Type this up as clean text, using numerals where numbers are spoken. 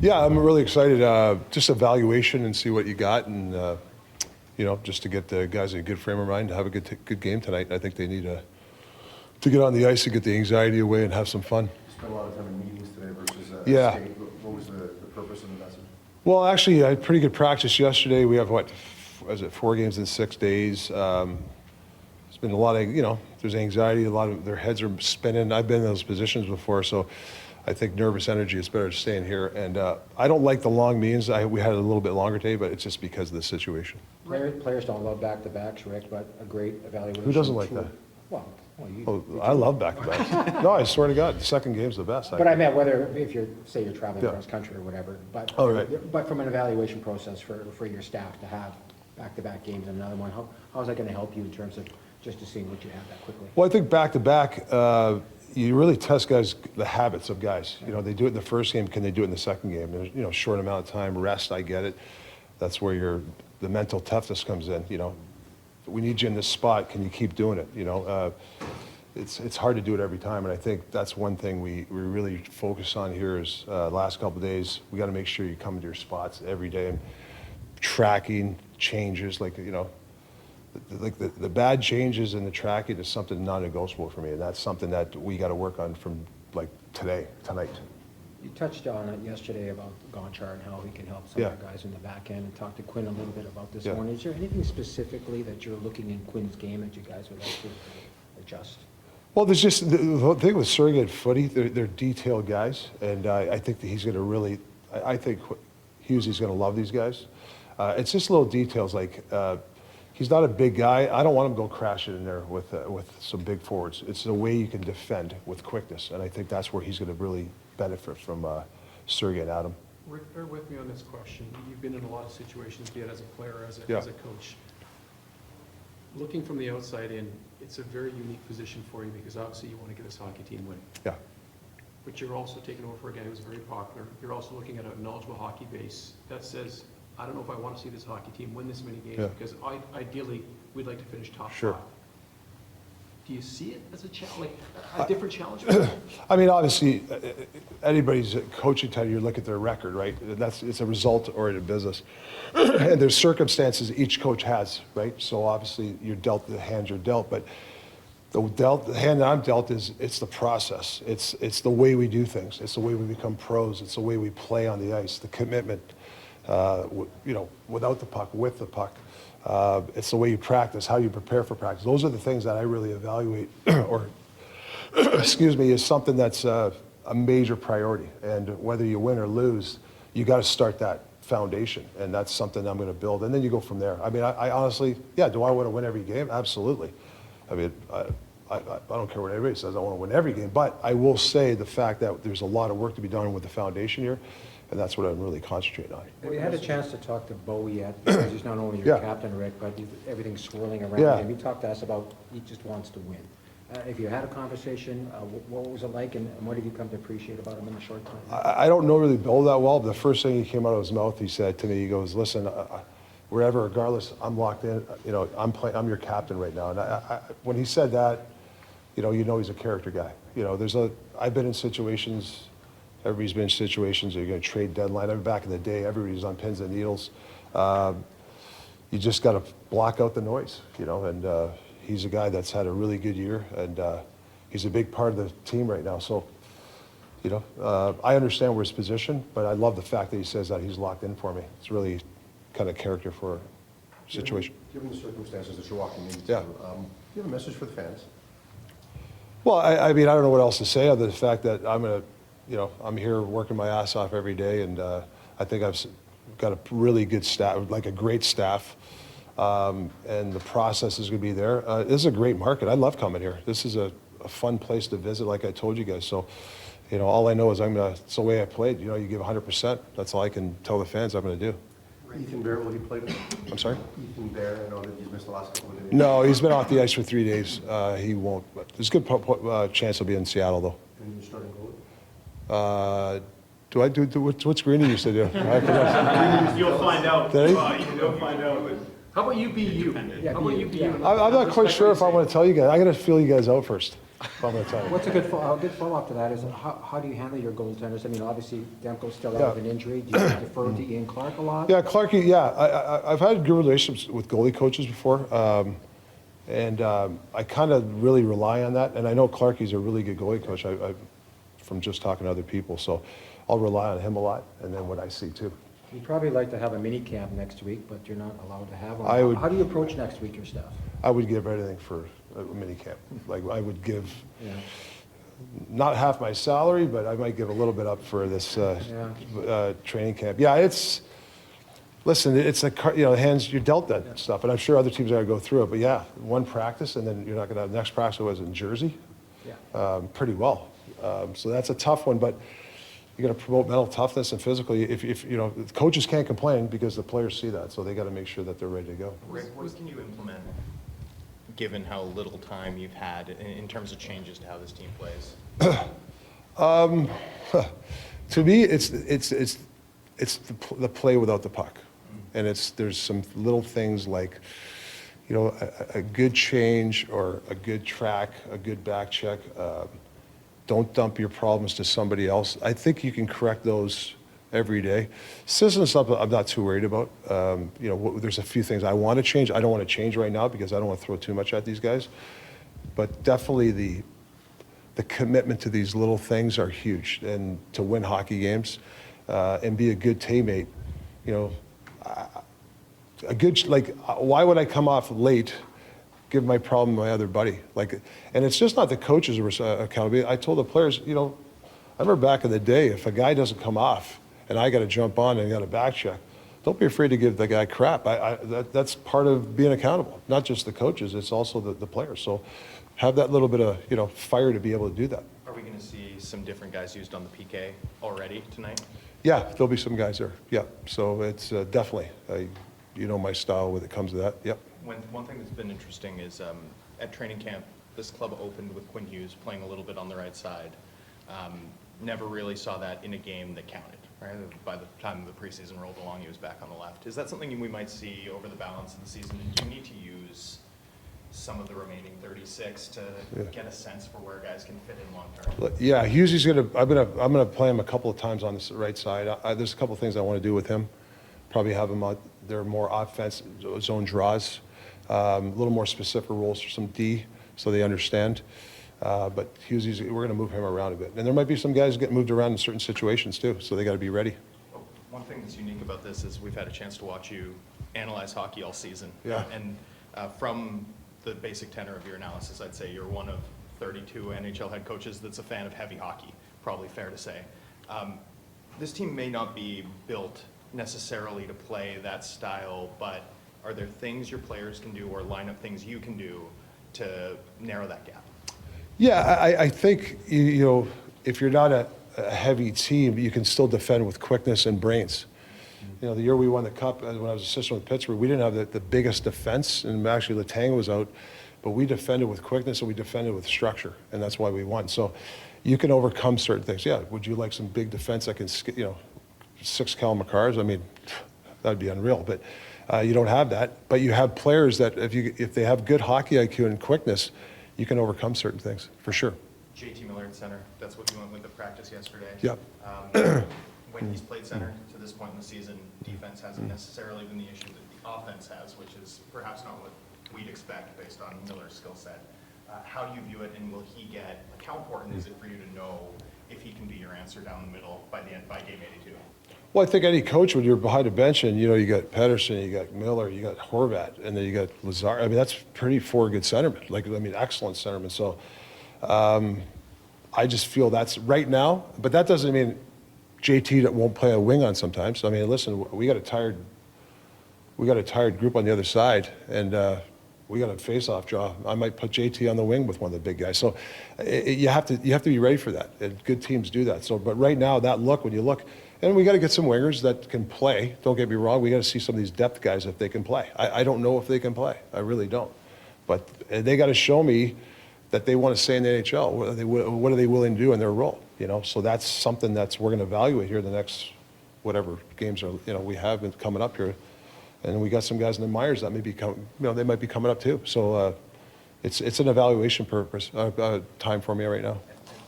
Yeah, I'm really excited. Just evaluation and see what you got, and just to get the guys in a good frame of mind to have a good game tonight. I think they need to get on the ice and get the anxiety away and have some fun. You spent a lot of time in meetings today versus yeah. skate. What was the purpose of the message? Well, actually, I had pretty good practice yesterday. We have, 4 games in 6 days. It's been a lot of, there's anxiety. A lot of their heads are spinning. I've been in those positions before, so I think nervous energy is better staying here. And I don't like the long meetings. We had a little bit longer today, but it's just because of the situation. Players don't love back-to-backs, Rick, but a great evaluation. Who doesn't like that? Well, you. I love back-to-backs. No, I swear to God, the second game's the best. But I meant whether, if you're traveling across country or whatever, but right. But from an evaluation process for your staff to have back-to-back games and another one, how's that going to help you in terms of just to seeing what you have that quickly? Well, I think back-to-back, you really test guys, the habits of guys. They do it in the first game. Can they do it in the second game? There's, short amount of time, rest, I get it. That's where the mental toughness comes in. We need you in this spot. Can you keep doing it? It's hard to do it every time, and I think that's one thing we really focus on here is last couple of days, we got to make sure you come into your spots every day and tracking changes, like the bad changes in the tracking is something non-negotiable for me, and that's something that we got to work on from tonight. You touched on it yesterday about Gonchar and how he can help some of the guys in the back end, and talked to Quinn a little bit about this morning. Is there anything specifically that you're looking in Quinn's game that you guys would like to adjust? Well, there's just the thing with Sergei and Footy, they're detailed guys, and I think that he's going to really, I think Hughesy's going to love these guys. It's just little details like he's not a big guy. I don't want him to go crashing in there with some big forwards. It's the way you can defend with quickness, and I think that's where he's going to really benefit from Sergei and Adam. Rick, bear with me on this question. You've been in a lot of situations, be it as a player or as a coach. Looking from the outside in, it's a very unique position for you because obviously you want to get this hockey team winning. Yeah. But you're also taking over for a guy who's very popular. You're also looking at a knowledgeable hockey base that says, I don't know if I want to see this hockey team win this many games because ideally we'd like to finish top 5. Do you see it as a different challenge? I mean, obviously, anybody's coaching title, you look at their record, right? It's a result-oriented business. And there's circumstances each coach has, right? So obviously, you're dealt the hand you're dealt, but the hand that I'm dealt it's the process. It's the way we do things. It's the way we become pros. It's the way we play on the ice, the commitment, without the puck, with the puck. It's the way you practice, how you prepare for practice. Those are the things that I really evaluate, or excuse me, is something that's a major priority. And whether you win or lose, you got to start that foundation, and that's something I'm going to build. And then you go from there. I mean, I honestly, do I want to win every game? Absolutely. I mean, I don't care what anybody says. I want to win every game, but I will say the fact that there's a lot of work to be done with the foundation here. And that's what I'm really concentrating on. Well, you had a chance to talk to Bo yet, because he's not only your captain, Rick, but everything's swirling around him. He talked to us about he just wants to win. If you had a conversation, what was it like, and what have you come to appreciate about him in the short time? I don't know really Bo that well, but the first thing he came out of his mouth, he said to me, he goes, listen, wherever, regardless, I'm locked in. I'm your captain right now. And when he said that, you know he's a character guy. I've been in situations. Everybody's been in situations where you're going to trade deadline. I mean, back in the day, everybody's on pins and needles. You just got to block out the noise, and he's a guy that's had a really good year, and he's a big part of the team right now. So, I understand where his position, but I love the fact that he says that he's locked in for me. It's really kind of character for a situation. Given the circumstances that you're walking into, do you have a message for the fans? Well, I mean, I don't know what else to say other than the fact that I'm here working my ass off every day, and I think I've got a really good staff, like a great staff, and the process is going to be there. This is a great market. I love coming here. This is a fun place to visit, like I told you guys. So, all I know is it's the way I played. You give 100%. That's all I can tell the fans I'm going to do. Ethan Bear, will he play? I'm sorry? Ethan Bear, I know that he's missed the last couple of days. No, he's been off the ice for 3 days. He won't. But there's a good chance he'll be in Seattle, though. And you're starting goalie? What's Greeny used to do? You'll find out. You'll find out. How about you be you? Yeah, How about you be you? I'm not quite sure if I want to tell you guys. I got to feel you guys out first. I'm going to tell you. What's a good follow-up to that is, how do you handle your goaltenders? I mean, obviously, Demko's still out of an injury. Do you defer to Ian Clark a lot? Yeah, Clarkie, I've had good relationships with goalie coaches before, and I kind of really rely on that. And I know Clarkie's a really good goalie coach from just talking to other people, so I'll rely on him a lot, and then what I see too. You'd probably like to have a mini camp next week, but you're not allowed to have one. I would- How do you approach next week, your staff? I would give everything for a mini camp. Like, I would give Yeah. not half my salary, but I might give a little bit up for this training camp. Yeah, listen, it's hands, you're dealt that stuff, and I'm sure other teams are going to go through it, but yeah, one practice, and then you're not going to have, next practice was in Jersey, Yeah. pretty well. So that's a tough one, but you got to promote mental toughness and physical. If the coaches can't complain because the players see that, so they got to make sure that they're ready to go. Rick, what can you implement, given how little time you've had, in terms of changes to how this team plays? To me, it's the play without the puck, and there's some little things like, a good change or a good track, a good back check. Don't dump your problems to somebody else. I think you can correct those every day. System stuff I'm not too worried about. There's a few things I want to change. I don't want to change right now because I don't want to throw too much at these guys. But definitely the commitment to these little things are huge, and to win hockey games and be a good teammate. Why would I come off late? Give my problem to my other buddy. And it's just not the coaches who are accountable. I told the players, I remember back in the day, if a guy doesn't come off and I got to jump on and got a back check, don't be afraid to give the guy crap. That's part of being accountable. Not just the coaches, it's also the players. So have that little bit of fire to be able to do that. Are we going to see some different guys used on the PK already tonight? Yeah, there'll be some guys there. Yeah, so it's definitely, my style when it comes to that. Yep. One thing that's been interesting is at training camp, this club opened with Quinn Hughes playing a little bit on the right side. Never really saw that in a game that counted, right? By the time the preseason rolled along, he was back on the left. Is that something we might see over the balance of the season? Do you need to use some of the remaining 36 to get a sense for where guys can fit in long term? Yeah, Hughes I'm gonna play him a couple of times on the right side. There's a couple of things I want to do with him. Probably have him out there more offense zone draws, a little more specific roles for some D, so they understand. But Hughes, we're going to move him around a bit, and there might be some guys get moved around in certain situations too, so they got to be ready. Well, one thing that's unique about this is we've had a chance to watch you analyze hockey all season. Yeah. And from the basic tenor of your analysis, I'd say you're one of 32 NHL head coaches that's a fan of heavy hockey, probably fair to say. This team may not be built necessarily to play that style, but are there things your players can do or lineup things you can do to narrow that gap? Yeah, I think, if you're not a heavy team, you can still defend with quickness and brains. The year we won the Cup, when I was assistant with Pittsburgh, we didn't have the biggest defense, and actually Letang was out, but we defended with quickness and we defended with structure, and that's why we won. So you can overcome certain things. Yeah, would you like some big defense that can, 6 Cal McCarrs? I mean, that'd be unreal, but you don't have that. But you have players that if they have good hockey IQ and quickness, you can overcome certain things, for sure. JT Miller at center, that's what you went with the practice yesterday. Yep. When he's played center to this point in the season, defense hasn't necessarily been the issue that the offense has, which is perhaps not what we'd expect based on Miller's skill set. How do you view it, and will he get, how important is it for you to know if he can be your answer down the middle by game 82? Well, I think any coach, when you're behind a bench and, you got Pedersen, you got Miller, you got Horvat, and then you got Lazar. I mean, that's pretty 4 good centermen, excellent centermen. So I just feel that's right now, but that doesn't mean JT that won't play a wing on sometimes. I mean, listen, we got a tired group on the other side, and we got a face-off draw. I might put JT on the wing with one of the big guys. So you have to be ready for that, and good teams do that. So, but right now, when you look, and we got to get some wingers that can play. Don't get me wrong. We got to see some of these depth guys if they can play. I don't know if they can play. I really don't. But they got to show me that they want to stay in the NHL. What are they willing to do in their role? So that's something we're going to evaluate here the next whatever games we have been coming up here, and we got some guys in the Myers that may be they might be coming up too. So it's an evaluation purpose, time for me right now.